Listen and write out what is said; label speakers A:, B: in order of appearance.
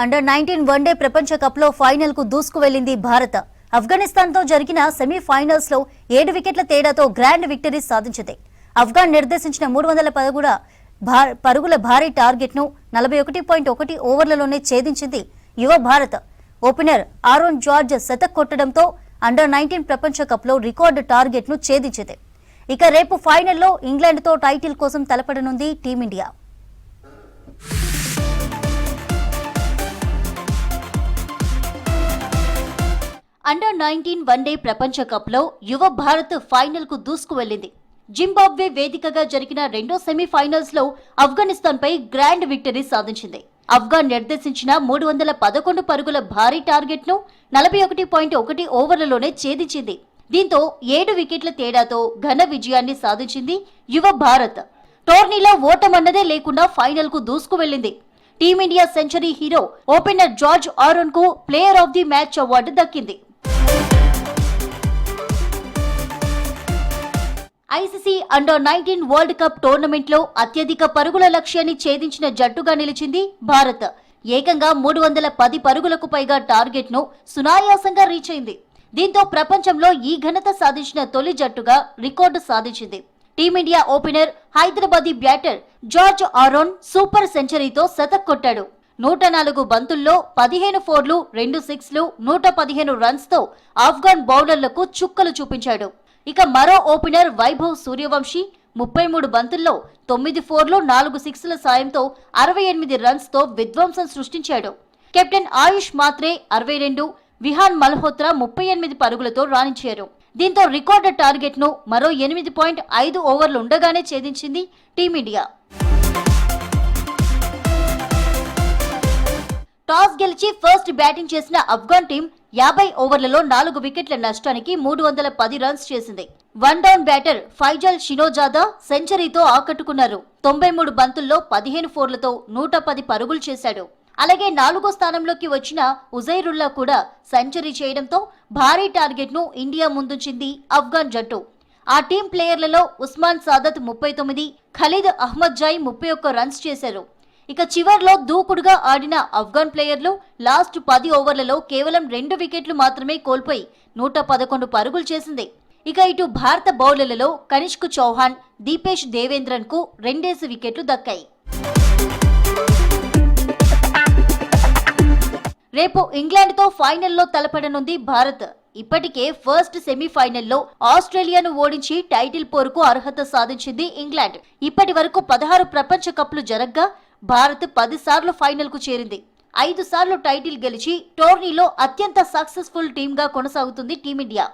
A: Under-19 one day ప్రపంచ కప్లో ఫైనల్కు దూసుకు వెళ్లింది భారత్. ఆఫ్ఘనిస్తాన్తో జరిగిన సెమీఫైనల్స్లో 7 వికెట్ల తేడాతో గ్రాండ్ విక్టరీ సాధించింది. ఆఫ్ఘాన్ నిర్దేశించిన 316 పరుగుల భారీ టార్గెట్ను 41.1 ఓవర్లలోనే ఛేదించింది యువ భారత్. ఓపెనర్ ఆరోన్ జార్జ్ శతక్ కొట్టడంతో అండర్-19 ప్రపంచ కప్లో రికార్డు టార్గెట్ను ఛేదించింది. ఇక రేపు ఫైనల్లో ఇంగ్లాండ్తో టైటిల్ కోసం తలపడనుంది టీమిండియా. అండర్-19 వన్డే ప్రపంచ కప్లో యువ భారత్ ఫైనల్కు దూసుకు వెళ్లింది. జింబాబ్వే వేదికగా జరిగిన రెండో సెమీఫైనల్స్ లో ఆఫ్ఘనిస్తాన్పై గ్రాండ్ విక్టరీ సాధించింది. ఆఫ్ఘాన్ నిర్దేశించిన 311 పరుగుల భారీ టార్గెట్ను 41.1 ఓవర్లలోనే ఛేదించింది. దీంతో 7 వికెట్ల తేడాతో ఘన విజయాన్ని సాధించింది యువ భారత్. టోర్నీలో ఓటమన్నదే లేకుండా ఫైనల్కు దూసుకు వెళ్లింది. Team India century hero opener George Aaron కు player of the match award దక్కింది. ICC under nineteen world cup tournament లో అత్యధిక పరుగుల లక్ష్యాన్ని ఛేదించిన జట్టుగా నిలిచింది భారత్. ఏకంగా 310 పరుగులకు పైగా టార్గెట్ ను సునాయాసంగా రీచ్ అయింది. దీంతో ప్రపంచంలో ఈ ఘనత సాధించిన తొలి జట్టుగా రికార్డు సాధించింది. Team India opener Hyderabadi batter George Aaron super సెంచరీతో శతక్ కొట్టాడు. 104 బంతుల్లో 15 ఫోర్లు, 2 సిక్స్లు, 115 రన్స్ తో ఆఫ్ఘాన్ బౌలర్లకు చుక్కలు చూపించాడు. ఇక మరో ఓపెనర్ వైభవ్ సూర్యవంశీ 33 బంతుల్లో 9 ఫోర్లు, 4 సిక్స్ల సాయంతో 68 రన్స్ తో విధ్వంసం సృష్టించాడు. కెప్టెన్ ఆయుష్ మాత్రే 62, విహాన్ మల్హోత్రా 38 పరుగులతో రాణించారు. దీంతో రికార్డు టార్గెట్ ను మరో 8.5 ఓవర్లు ఉండగానే ఛేదించింది టీమిండియా. టాస్ గెలిచి ఫస్ట్ బ్యాటింగ్ చేసిన ఆఫ్ఘాన్ టీం 50 ఓవర్లలో 4 వికెట్ల నష్టానికి 310 రన్స్ చేసింది. One down batter Faisal Shinozada సెంచరీతో ఆకట్టుకున్నారు. 93 బంతుల్లో 15 ఫోర్లతో 110 పరుగులు చేశాడు. అలాగే 4వ స్థానంలోకి వచ్చిన ఉజైరుల్లా కూడా సెంచరీ చేయడంతో భారీ టార్గెట్ ను ఇండియా ముందుంచింది ఆఫ్ఘాన్ జట్టు. ఆ టీం ప్లేయర్లలో ఉస్మాన్ సాదత్ 39, ఖలీద్ అహ్మద్ జాయ్ 31 రన్స్ చేశారు. ఇక చివర్లో దూకుడుగా ఆడిన ఆఫ్ఘాన్ ప్లేయర్లు లాస్ట్ 10 ఓవర్లలో కేవలం 2 వికెట్లు మాత్రమే కోల్పోయి 111 పరుగులు చేసింది. ఇక ఇటు భారత బౌలర్లలో కనిష్క్ చౌహాన్, దీపేష్ దేవేంద్రన్ కు 2 వికెట్లు దక్కాయి. రేపు ఇంగ్లాండ్ తో ఫైనల్లో తలపడనుంది భారత్. ఇప్పటికే ఫస్ట్ సెమీఫైనల్లో ఆస్ట్రేలియాను ఓడించి టైటిల్ పోరుకు అర్హత సాధించింది ఇంగ్లాండ్. ఇప్పటి వరకు 16 ప్రపంచ కప్లు జరగ్గా భారత్ 10 సార్లు ఫైనల్ కు చేరింది. 5 సార్లు టైటిల్ గెలిచి టోర్నీలో అత్యంత సక్సెస్ఫుల్ టీమ్ గా కొనసాగుతుంది టీమిండియా.